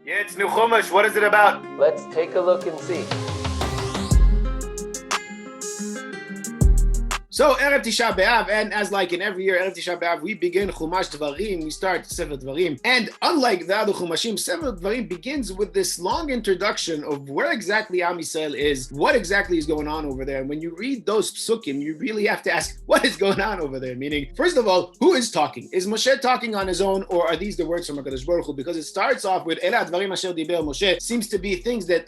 Yeah, it's new Chumash. What is it about? Let's take a look and see. So, Erev Tisha B'Av, and as like in every year, Erev Tisha B'Av, we begin Chumash Devarim, we start Sefer Devarim. And unlike the other Chumashim, Sefer Devarim begins with this long introduction of where exactly Am Yisrael is, what exactly is going on over there. And when you read those Psukim, you really have to ask, what is going on over there? Meaning, first of all, who is talking? Is Moshe talking on his own, or are these the words from HaKadosh Baruch Hu? Because it starts off with Ela Dvarim Asher Diber Moshe, seems to be things that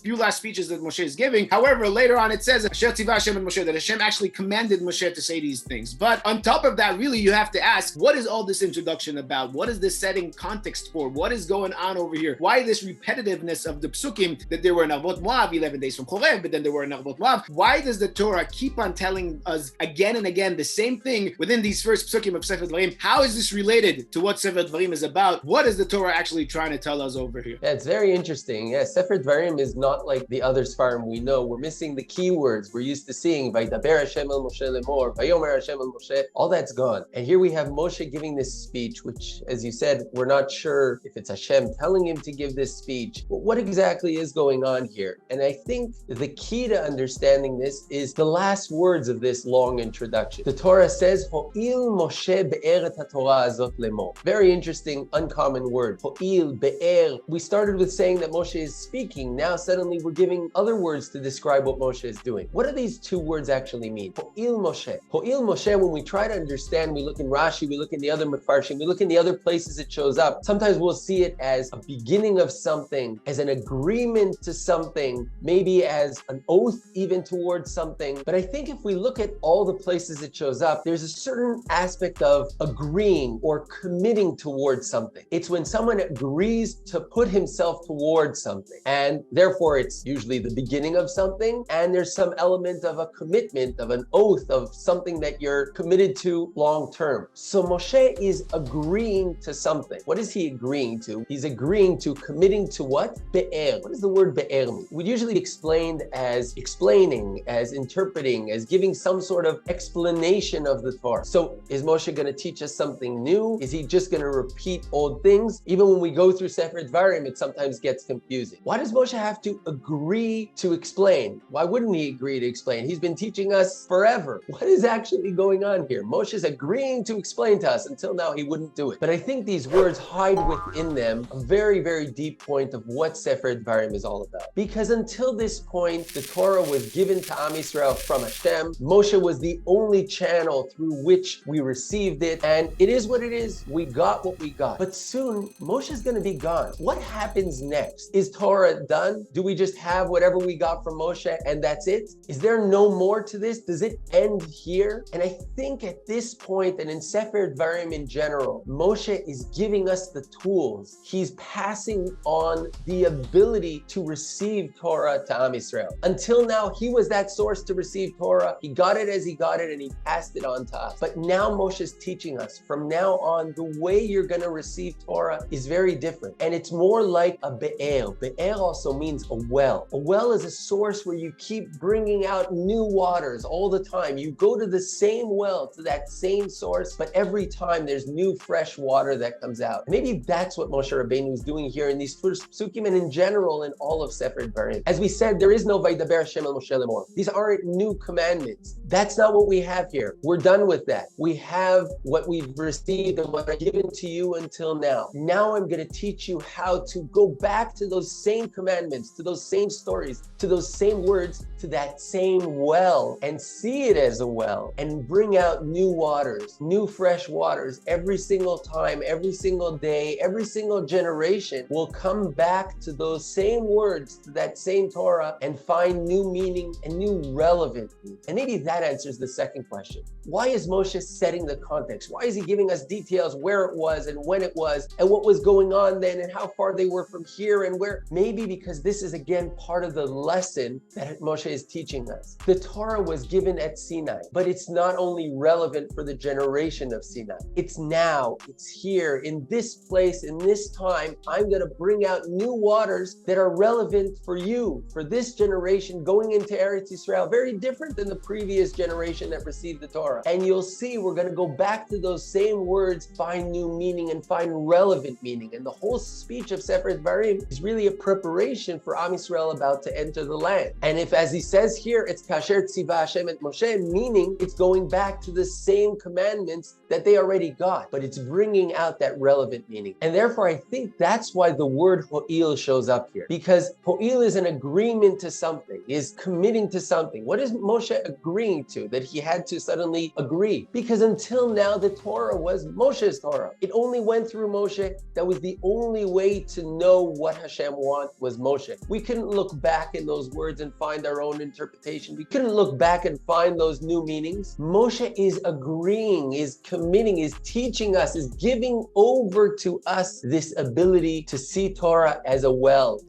few last speeches that Moshe is giving. However, later on it says, Asher Tzivah Hashem and Moshe, that Hashem actually commanded Moshe to say these things. But on top of that, really, you have to ask, what is all this introduction about? What is this setting context for? What is going on over here? Why this repetitiveness of the Psukim that there were in Arvot Moav, 11 days from Chorev, but then there were in Arvot Moav? Why does the Torah keep on telling us again and again the same thing within these first Psukim of Sefer Devarim? How is this related to what Sefer Devarim is about? What is the Torah actually trying to tell us over here? Yeah, it's very interesting. Yeah, Sefer Devarim is not like the other Sfarim we know. We're missing the key words we're used to seeing. Vaydaber Hashem el Moshe lemor, Vayomer Hashem el Moshe. All that's gone. And here we have Moshe giving this speech, which, as you said, we're not sure if it's Hashem telling him to give this speech. But what exactly is going on here? And I think the key to understanding this is the last words of this long introduction. The Torah says, Ho'il Moshe be'er et haTorah azot lemor. Very interesting, uncommon word. Ho'il be'er. We started with saying that Moshe is speaking. Now suddenly we're giving other words to describe what Moshe is doing. What do these two words actually mean? Ho'il Moshe. Ho'il Moshe, when we try to understand, we look in Rashi, we look in the other Mefarshim, we look in the other places it shows up. Sometimes we'll see it as a beginning of something, as an agreement to something, maybe as an oath even towards something. But I think if we look at all the places it shows up, there's a certain aspect of agreeing or committing towards something. It's when someone agrees to put himself towards something. And therefore it's usually the beginning of something, and there's some element of a commitment, of an oath, of something that you're committed to long term. So Moshe is agreeing to something. What is he agreeing to? He's agreeing to committing to what? Be'er. What does the word be'er mean? We usually explained as explaining, as interpreting, as giving some sort of explanation of the Torah. So is Moshe going to teach us something new? Is he just going to repeat old things? Even when we go through Sefer Devarim, it sometimes gets confusing. Why does Moshe have to agree to explain? Why wouldn't he agree to explain? He's been teaching us forever. What is actually going on here? Moshe is agreeing to explain to us. Until now, he wouldn't do it. But I think these words hide within them a very, very deep point of what Sefer Devarim is all about. Because until this point, the Torah was given to Am Yisrael from Hashem. Moshe was the only channel through which we received it. And it is what it is. We got what we got. But soon, Moshe is going to be gone. What happens next? Is Torah done? Do we just have whatever we got from Moshe and that's it? Is there no more to this? Does it end here? And I think at this point, and in Sefer Devarim in general, Moshe is giving us the tools. He's passing on the ability to receive Torah to Am Yisrael. Until now, he was that source to receive Torah. He got it as he got it, and he passed it on to us. But now Moshe is teaching us, from now on, the way you're going to receive Torah is very different. And it's more like a be'er. Be'er also means a well. A well is a source where you keep bringing out new waters all the time. You go to the same well, to that same source, but every time there's new fresh water that comes out. Maybe that's what Moshe Rabbeinu is doing here in these first Psukim and in general in all of Sefer Devarim. As we said, there is no Vaydaber Hashem el Moshe lemor. These aren't new commandments. That's not what we have here. We're done with that. We have what we've received and what I've given to you until now. Now I'm going to teach you how to go back to those same commandments, to those same stories, to those same words, to that same well, and see it as a well, and bring out new waters, new fresh waters every single time, every single day, every single generation will come back to those same words, to that same Torah, and find new meaning and new relevance. And maybe that answers the second question. Why is Moshe setting the context? Why is he giving us details where it was and when it was and what was going on then and how far they were from here and where? Maybe because this is again part of the lesson that Moshe is teaching us. The Torah was given given at Sinai, but it's not only relevant for the generation of Sinai. It's now, it's here, in this place, in this time. I'm going to bring out new waters that are relevant for you, for this generation going into Eretz Yisrael, very different than the previous generation that received the Torah. And you'll see we're going to go back to those same words, find new meaning and find relevant meaning. And the whole speech of Sefer Devarim is really a preparation for Am Yisrael about to enter the land. And if, as he says here, it's Kasher Tziva Hashem et Moshe, meaning it's going back to the same commandments that they already got, but it's bringing out that relevant meaning. And therefore, I think that's why the word Ho'il shows up here, because Ho'il is an agreement to something, is committing to something. What is Moshe agreeing to that he had to suddenly agree? Because until now, the Torah was Moshe's Torah. It only went through Moshe. That was the only way to know what Hashem wants, was Moshe. We couldn't look back in those words and find our own interpretation. We couldn't look back and find those new meanings. Moshe is agreeing, is committing, is teaching us, is giving over to us this ability to see Torah as a well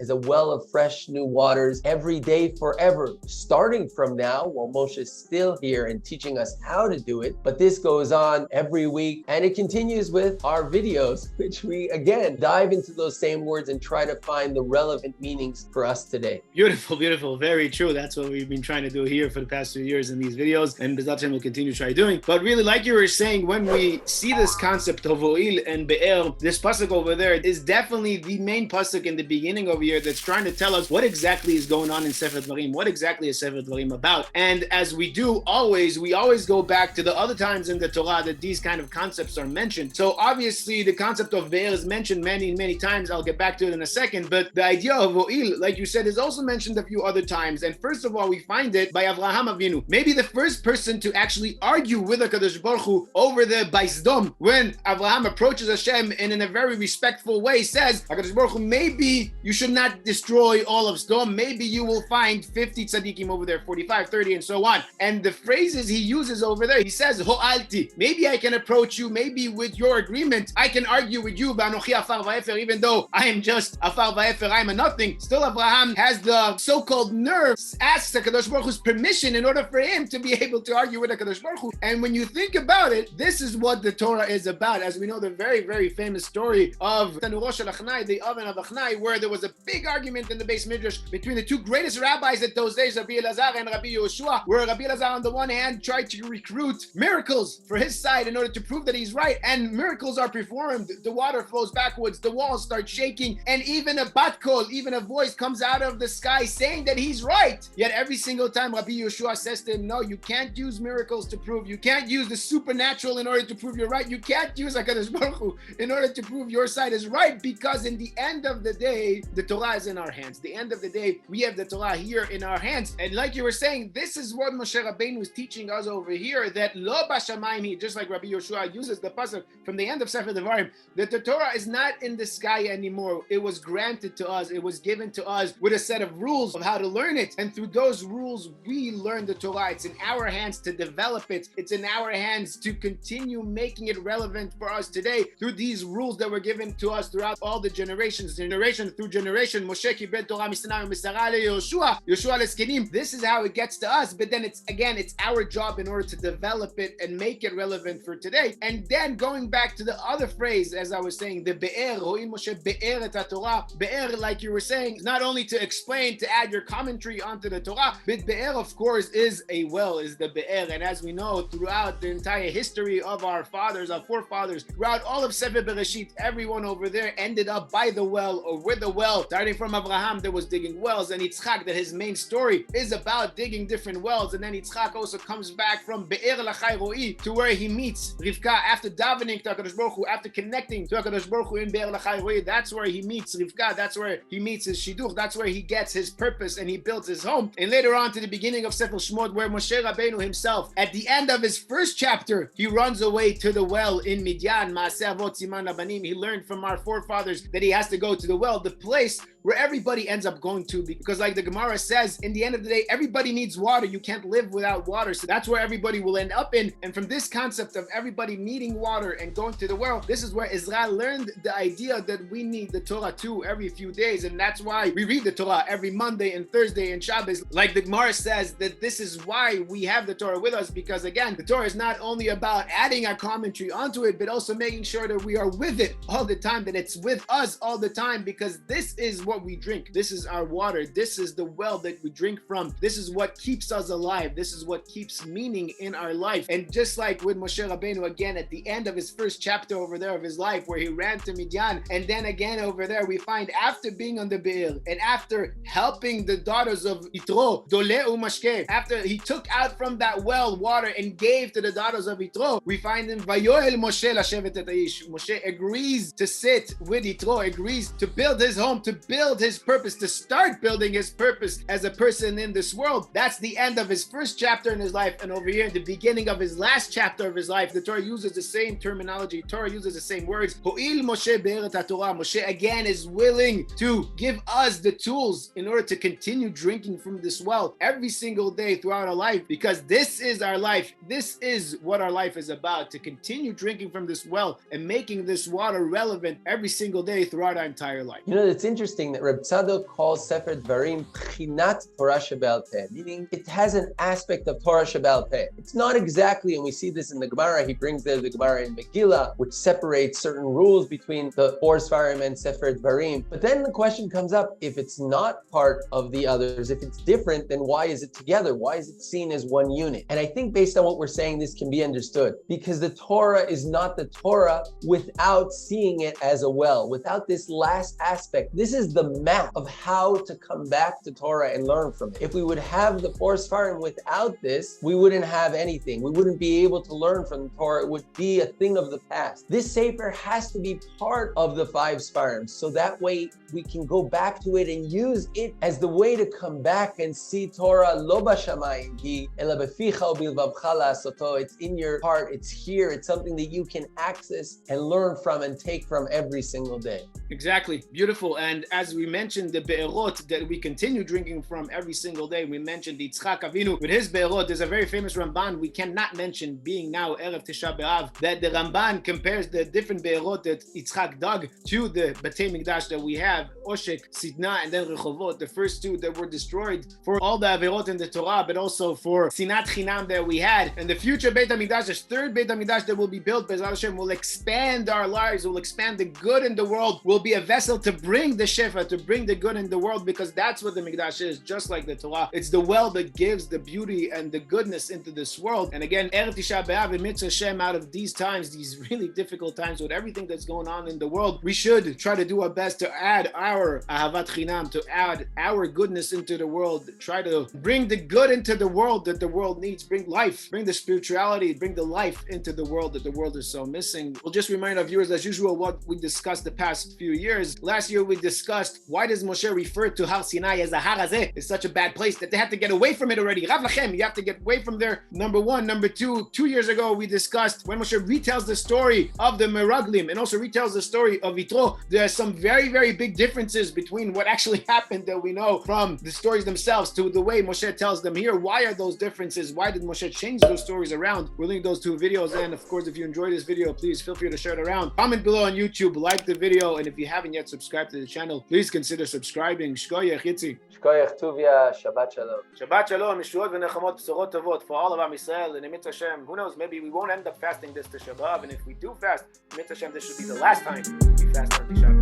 of fresh new waters every day forever, starting from now while Moshe is still here and teaching us how to do it. But this goes on every week, and it continues with our videos, which we again dive into those same words and try to find the relevant meanings for us today. Beautiful, beautiful, very true. That's what we've been trying to do here for the past 2 years in these videos, and B'ezrat Hashem will continue to try doing. But really, like you were saying, when we see this concept of Ho'il and Be'er, this pasuk over there is definitely the main pasuk in the beginning over here that's trying to tell us what exactly is going on in Sefer Devarim, what exactly is Sefer Devarim about. And as we do always, we always go back to the other times in the Torah that these kind of concepts are mentioned. So obviously the concept of Be'er is mentioned many, many times. I'll get back to it in a second. But the idea of Ho'il, like you said, is also mentioned a few other times. And first of all, we find it by Avraham Avinu. Maybe the first person to actually argue with HaKadosh Baruch Hu over the Baisdom, when Avraham approaches Hashem and in a very respectful way says, HaKadosh Baruch Hu, maybe you should not destroy all of Sdom. Maybe you will find 50 tzaddikim over there, 45, 30, and so on. And the phrases he uses over there, he says, Ho'alti. Maybe I can approach you, maybe with your agreement, I can argue with you, Ba'anochi afar va'efer, even though I am just afar va'efer, I am a nothing. Still, Abraham has the so-called nerve, asks HaKadosh Baruch Hu's permission in order for him to be able to argue with HaKadosh Baruch Hu. And when you think about it, this is what the Torah is about. As we know, the very, very famous story of Tanuro Shel Achnai, the oven of Achnai, where there was a big argument in the Beis Midrash between the two greatest rabbis at those days, Rabbi Elazar and Rabbi Yehoshua, where Rabbi Elazar on the one hand tried to recruit miracles for his side in order to prove that he's right, and miracles are performed. The water flows backwards, the walls start shaking, and even a bat kol, even a voice comes out of the sky saying that he's right. Yet every single time Rabbi Yehoshua says to him, no, you can't use miracles to prove, you can't use the supernatural in order to prove you're right, you can't use HaKadosh Baruch Hu in order to prove your side is right, because in the end of the day, the Torah is in our hands. The end of the day, we have the Torah here in our hands. And like you were saying, this is what Moshe Rabbeinu was teaching us over here, that lo bashamayim, just like Rabbi Yehoshua uses the pasuk from the end of Sefer Devarim, that the Torah is not in the sky anymore. It was granted to us. It was given to us with a set of rules of how to learn it. And through those rules, we learn the Torah. It's in our hands to develop it. It's in our hands to continue making it relevant for us today through these rules that were given to us throughout all the generations, generation through generation. Moshe kibed Torah misnah u'misara leYehoshua, Yehoshua leskenim. This is how it gets to us. But then it's our job in order to develop it and make it relevant for today. And then going back to the other phrase, as I was saying, the Be'er, Ho'il Moshe Be'er et Torah. Be'er, like you were saying, not only to explain, to add your commentary onto the Torah, but Be'er, of course, is a well, is the Be'er. And as we know, throughout the entire history of our fathers, our forefathers, throughout all of Sefer Bereshit, everyone over there ended up by the well or with the well. Starting from Abraham, that was digging wells, and Yitzchak, that his main story is about digging different wells. And then Yitzchak also comes back from Be'er Lachai Ro'i to where he meets Rivka after davening to HaKadosh Baruch Hu, after connecting to HaKadosh Baruch Hu in Be'er Lachai Ro'i. That's where he meets Rivka. That's where he meets his shidduch. That's where he gets his purpose and he builds his home. And later on to the beginning of Sefer Shmot, where Moshe Rabbeinu himself, at the end of his first chapter, he runs away to the well in Midian. Maaseh Avot Siman Labanim. He learned from our forefathers that he has to go to the well, the place where everybody ends up going to, because like the Gemara says, in the end of the day, everybody needs water. You can't live without water. So that's where everybody will end up in. And from this concept of everybody needing water and going to the well, this is where Israel learned the idea that we need the Torah too every few days. And that's why we read the Torah every Monday and Thursday and Shabbos. Like the Gemara says, that this is why we have the Torah with us, because again, the Torah is not only about adding a commentary onto it, but also making sure that we are with it all the time, that it's with us all the time, because this is what we drink. This is our water. This is the well that we drink from. This is what keeps us alive. This is what keeps meaning in our life. And just like with Moshe Rabbeinu, again, at the end of his first chapter over there of his life, where he ran to Midian, and then again over there, we find after being on the Be'er, and after helping the daughters of Yitro, Dole u'mashke, after he took out from that well water and gave to the daughters of Yitro, we find in Vayoel Moshe Lashevet et Aish. Moshe agrees to sit with Yitro, agrees to build his home, to build his purpose, to start building his purpose as a person in this world. That's the end of his first chapter in his life. And over here, in the beginning of his last chapter of his life, the Torah uses the same terminology. Torah uses the same words. Ho'il Moshe be'eret HaTorah. Moshe again is willing to give us the tools in order to continue drinking from this well every single day throughout our life, because this is our life. This is what our life is about, to continue drinking from this well and making this water relevant every single day throughout our entire life. You know, it's interesting that Reb Tzadok calls Sefer Devarim Pchinat Torah Sheba'al Peh, meaning it has an aspect of Torah Sheba'al Peh. It's not exactly, and we see this in the Gemara, he brings there the Gemara in Megillah, which separates certain rules between the four Sfarim and Sefer Devarim. But then the question comes up, if it's not part of the others, if it's different, then why is it together? Why is it seen as one unit? And I think based on what we're saying, this can be understood, because the Torah is not the Torah without seeing it as a well, without this last aspect. This is the map of how to come back to Torah and learn from it. If we would have the four Sfarim without this, we wouldn't have anything. We wouldn't be able to learn from the Torah. It would be a thing of the past. This Sefer has to be part of the five Sfarim, so that way we can go back to it and use it as the way to come back and see Torah lo b'shamayim hi ela beficha u'bilvavcha la'asoto. It's in your heart, it's here, it's something that you can access and learn from and take from every single day. Exactly. Beautiful. And as we mentioned, the be'erot that we continue drinking from every single day, we mentioned Yitzchak Avinu with his be'erot. There's a very famous Ramban we cannot mention, being now Erev Tisha B'Av, that the Ramban compares the different be'erot that Yitzchak dug to the Batei Mikdash that we have, Oshek, Sidna, and then Rechovot, the first two that were destroyed for all the Averot in the Torah, but also for Sinat Chinam that we had. And the future Beit HaMikdash, the third Beit HaMikdash that will be built, Be'ezrat Hashem, will expand our lives, will expand the good in the world, will be a vessel to bring the Shefa, to bring the good in the world, because that's what the Mikdash is, just like the Torah. It's the well that gives the beauty and the goodness into this world. And again, Erev Tisha B'Av, and Mitzvah Hashem, out of these times, these really difficult times with everything that's going on in the world, we should try to do our best to add our Ahavat Chinam, to add our goodness into the world, try to bring the good into the world that the world needs, bring life, bring the spirituality, bring the life into the world that the world is so missing. We'll just remind our viewers, as usual, what we discussed the past few years. Last year, we discussed, why does Moshe refer to Har Sinai as a Har Hazeh? It's such a bad place that they have to get away from it already. Rav Lachem, you have to get away from there. Number one. Number two, 2 years ago, we discussed when Moshe retells the story of the Meraglim and also retells the story of Yitro, there are some very, very big differences between what actually happened that we know from the stories themselves to the way Moshe tells them here. Why are those differences? Why did Moshe change those stories around? We'll link those two videos. And of course, if you enjoyed this video, please feel free to share it around. Comment below on YouTube, like the video, and if you haven't yet subscribed to the channel, please consider subscribing. Shkoyach Yitzi. Shkoyach Tuvia, Shabbat Shalom. Shabbat Shalom, Yeshuot v'nechamot, b'sorot tovot for all of Am Yisrael, and Mitzvah Hashem. Who knows, maybe we won't end up fasting this to Shabbat, and if we do fast, Mitzvah Hashem, this should be the last time we fast on Tisha B'Av.